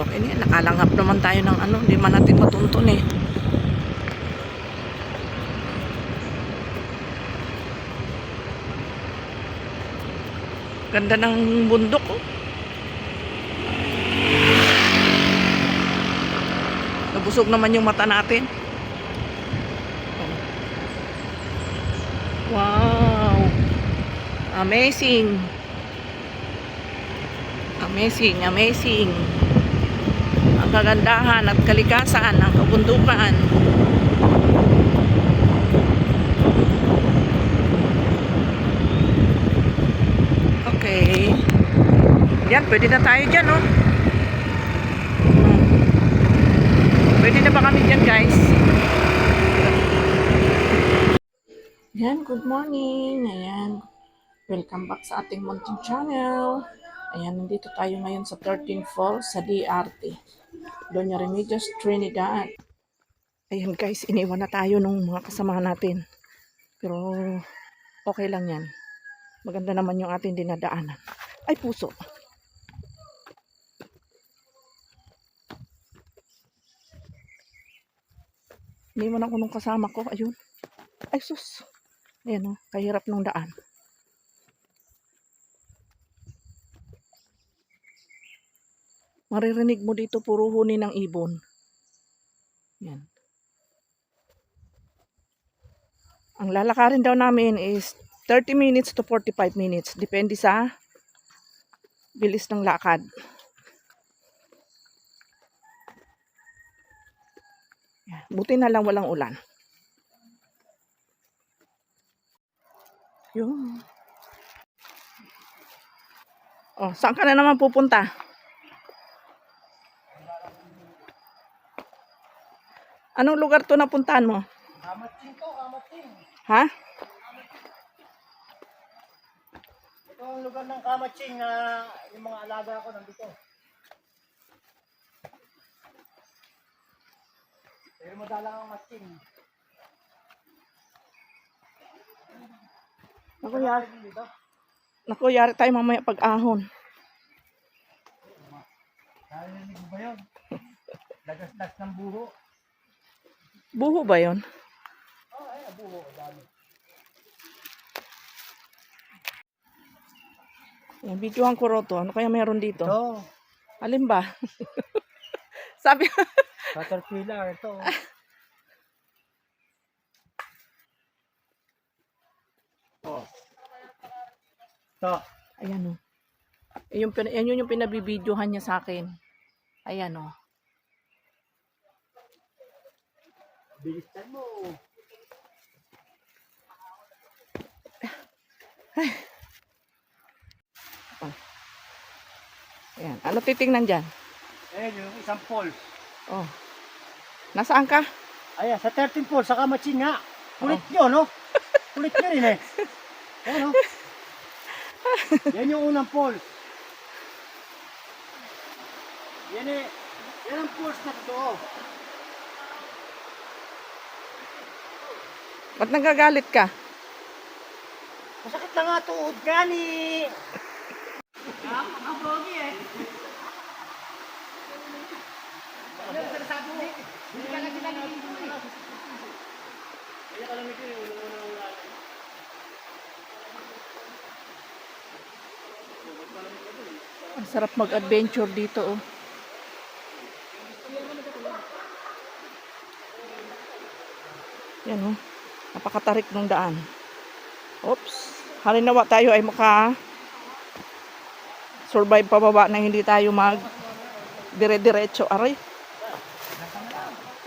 Okay na yan. Nakalanghap naman tayo ng ano. Hindi man natin matuntun eh. Ganda ng bundok oh. Nabusog naman yung mata natin. Wow! Amazing! Amazing, amazing! Ang kagandahan at kalikasan ng kabundukan. Okay. Yan, pwede na tayo dyan, oh. Pwede na ba kami dyan, guys? Yan, good morning. Ayan. Welcome back sa ating mountain channel. Ayan, nandito tayo ngayon sa 13th Falls sa DRT. Doña Remedios, Trinidad. Ayan, guys, iniwan na tayo nung mga kasama natin. Pero, okay lang yan. Maganda naman yung ating dinadaanan. Ay, puso. Iniwan ako nung kasama ko. Ayun. Ay, sus. Ayan o, kahirap ng daan. Maririnig mo dito puro huni ng ibon. Yan. Ang lalakarin daw namin is 30 minutes to 45 minutes. Depende sa bilis ng lakad. Yan. Buti na lang walang ulan. Yun. Oh, saan ka na naman pupunta? Anong lugar to napuntahan mo? Kamatsing to, Kamatsing. Ha? Ito ang lugar ng Kamatsing na yung mga alaga ko nandito. Pero madalang ang Matsing. Naku, yari tayo mamaya pag-ahon. Narinig mo ba yun? Lagas-lagas ng buho. Buho ba yun? Oo, ay, buho. Dami. Yan, videohan ko roto. Ano kaya meron dito? Ito, Alin ba? Sabi caterpillar ito. Oh. Ito. Ayan o. Yun yung pinabibidyohan niya sa akin. Ayan o. Bilisan mo. Ayan. Ano titingnan dyan? Ayan yung isang falls. Oh. Nasaan ka? Ayan, sa 13 falls, sa Kamatsing nga. Kulit nyo, no? Kulit nyo rin eh. Ayan, no? Yan yung unang falls. Yan eh. Yan ang falls na to. Ba't nagagalit ka? Masakit na nga tuod gani. Ang pogi eh. Ano sa nasabi mo? Hindi ka lang sila naging eh. Kaya ka lang ito yung unang ulan. Ang sarap mag-adventure dito oh. Yan oh. Napakatarik ng daan. Oops. Halinawa tayo ay survive pababa na hindi tayo mag dire-diretso. Aray.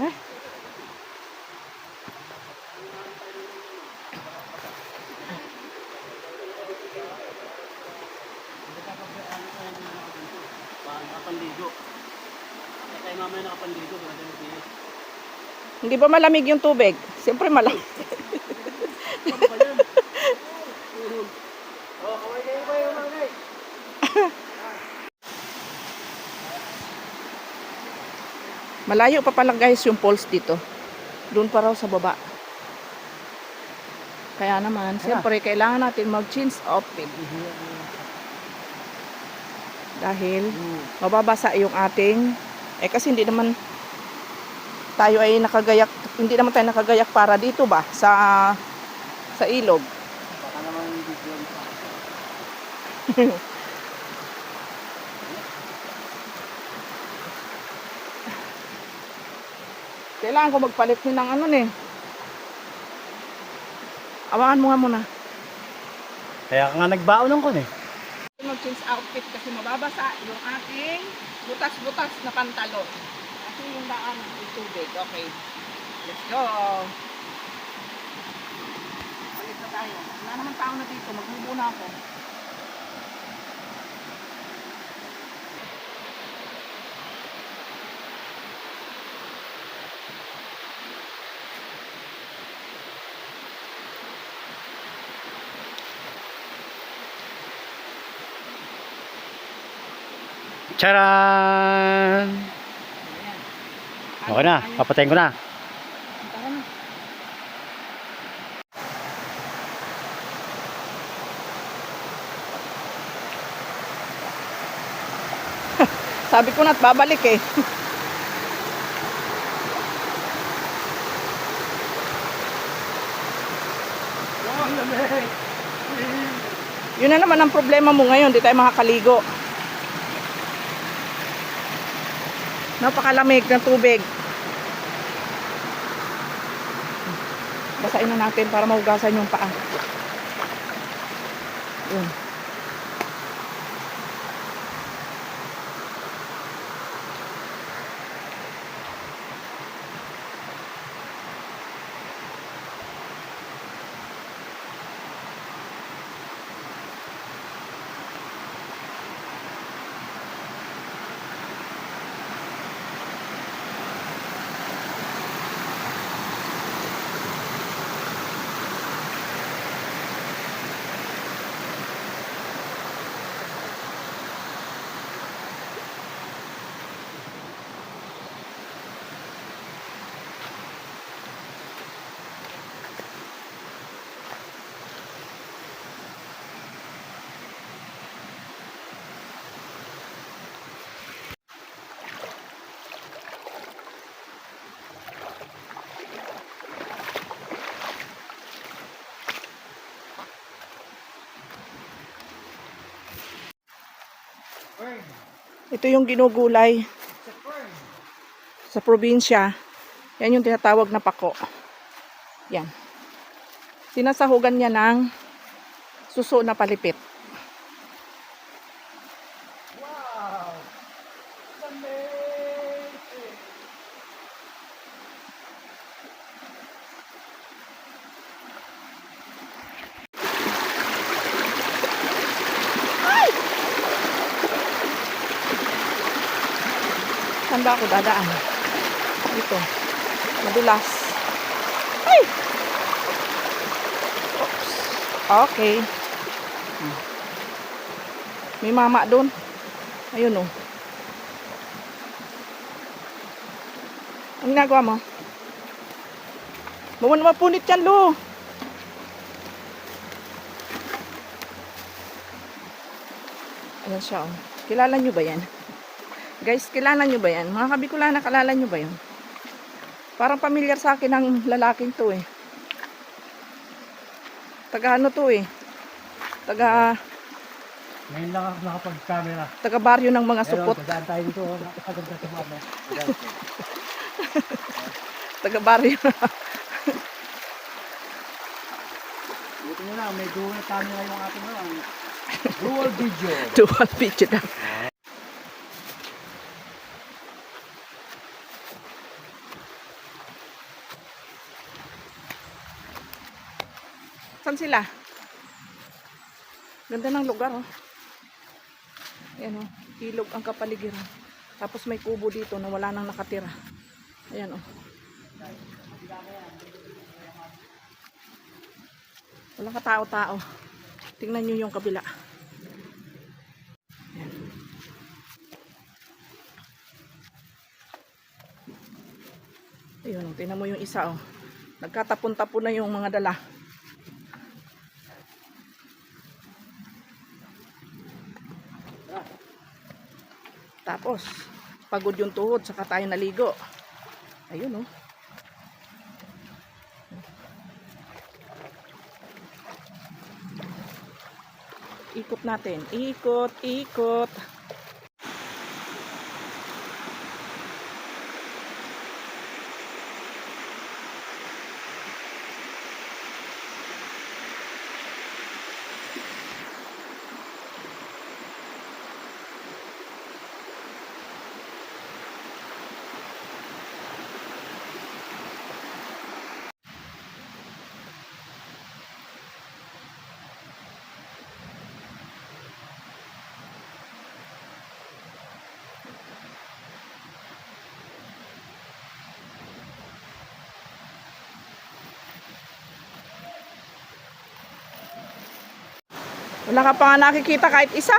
Eh? Nakapandigo. Kaya mamaya nakapandigo. Hindi ba malamig yung tubig? Siyempre malamig. Malayo pa pala guys yung falls dito. Doon pa raw sa baba. Kaya naman, siyempre kailangan natin mag-change outfit. Dahil mababasa yung ating Eh kasi hindi naman tayo nakagayak para dito ba sa ilog. Baka naman hindi yun. Kailangan ko magpalit din ng ano eh. Awangan mo nga muna. Kaya ka nga nagbaon ko eh. Mag-change outfit kasi mababasa yung ating butas-butas na pantalon. Kasi yung daan ng tubig. Okay. Let's go. Palit na tayo. Wala naman tao na dito. Magbubo na ako. Charan! Ayan. Okay na, papatayin ko na. Tara na. Sabi ko na't babalik eh. Yun na naman ang problema mo ngayon, di tayo makakaligo. Napakalamig ng tubig. Basahin na natin para mahugasan yung paa. Yun. Ito yung ginugulay sa probinsya. Yan yung tinatawag na pako. Yan. Sinasahugan niya ng suso na palipit. Wow! Amazing! Saan ba ako dadaan? Dito. Madulas. Ay! Oops. Okay. May mama doon. Ayun oh. Ang ginagawa mo? Bawa naman punit yan, Lo. Ayan siya oh. Kilala nyo ba yan? Guys, kilala nyo ba yan? Mga Kabicolana, kilala nyo ba yan? Parang pamilyar sa akin ang lalaking to eh. Taga ano to eh. Taga Ngayon lang ako nakapag-camera. taga baryo ng mga supot. Pero, tayo dito. Nakakaganda sa mama. Taga baryo. Buti nyo na, may dual camera yung ating mga. Dual video. Dual video na. Saan sila? Ganda ng lugar oh. Ayan oh. Ilog ang kapaligiran. Tapos may kubo dito na wala nang nakatira. Ayan oh. Walang katao-tao. Tingnan nyo yung kabila. Ayan. Ayun oh. Tingnan mo yung isa oh. Nagkatapon-tapon na yung mga dala. Tapos, pagod yung tuhod, saka tayo naligo. Ayun, oh. Ikot natin. Ikot, ikot. Wala ka pa nga nakikita kahit isa.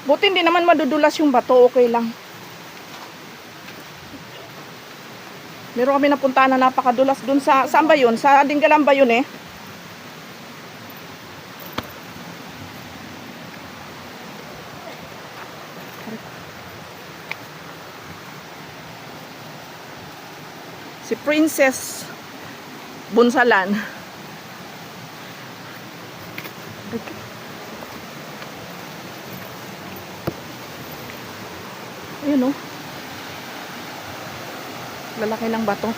Buti hindi naman madudulas yung bato, okay lang. Meron kami napuntahan na napakadulas dun sa, saan ba yun? Sa Dingalan ba yun eh? Si Princess Bunsalan. Ayun, oh. Lalaki ng bato.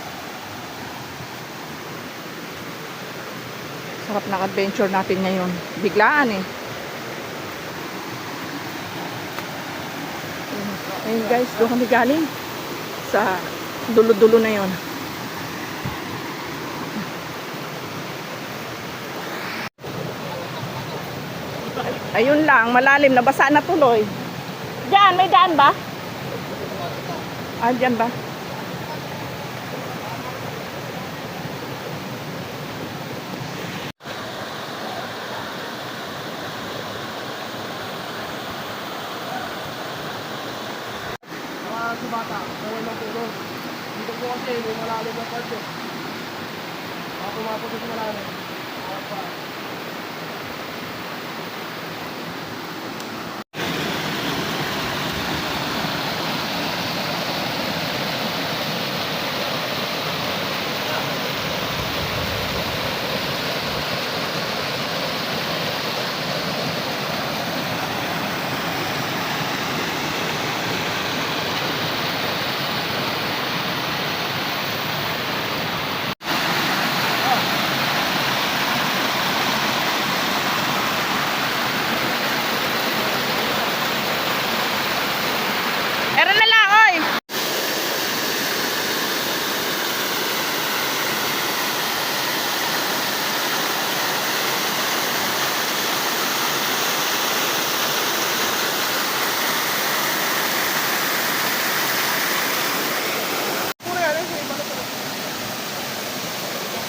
Sarap ng adventure natin ngayon. Biglaan eh. Ayun guys, doon kami galing. Sa dulo-dulo na yon. Ayun lang, malalim. Nabasa na tuloy. Diyan, may daan ba? Ah, diyan ba? Si bata, bawal ng tulog. Dito po kasi, may malalim na part eh. Ako pumapunta sa malalim. Awat pa. Meron na lang, oy!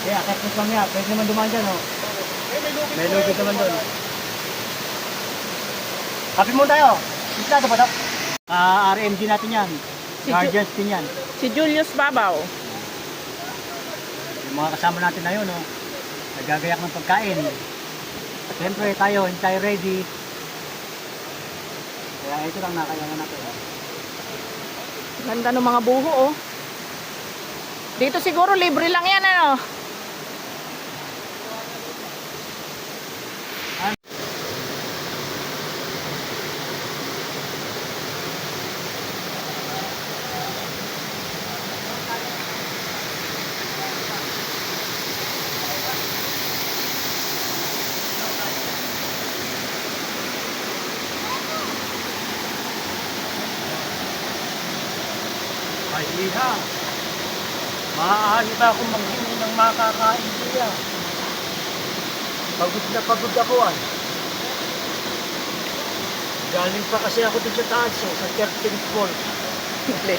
Yeah, akit lang niya. Pwede naman dumaan dyan, oh. May lugit naman doon. Kapit mo tayo. Isla ba ito? RMG natin yan. Si Guardians din yan. Si Julius Babaw. Yung mga kasama natin na yun, oh. Nagagayak ng pagkain. Siyempre tayo, hindi tayo ready. Kaya ito lang nakailangan natin. Oh. Ganda ng mga buho, oh. Dito siguro libre lang yan, ano? Ay, Iha. Maaari ba akong maghingi ng makakain siya? Pagod na pagod ako ay. Galing pa kasi ako dun sa taas, oh, sa 13th floor. Hindi.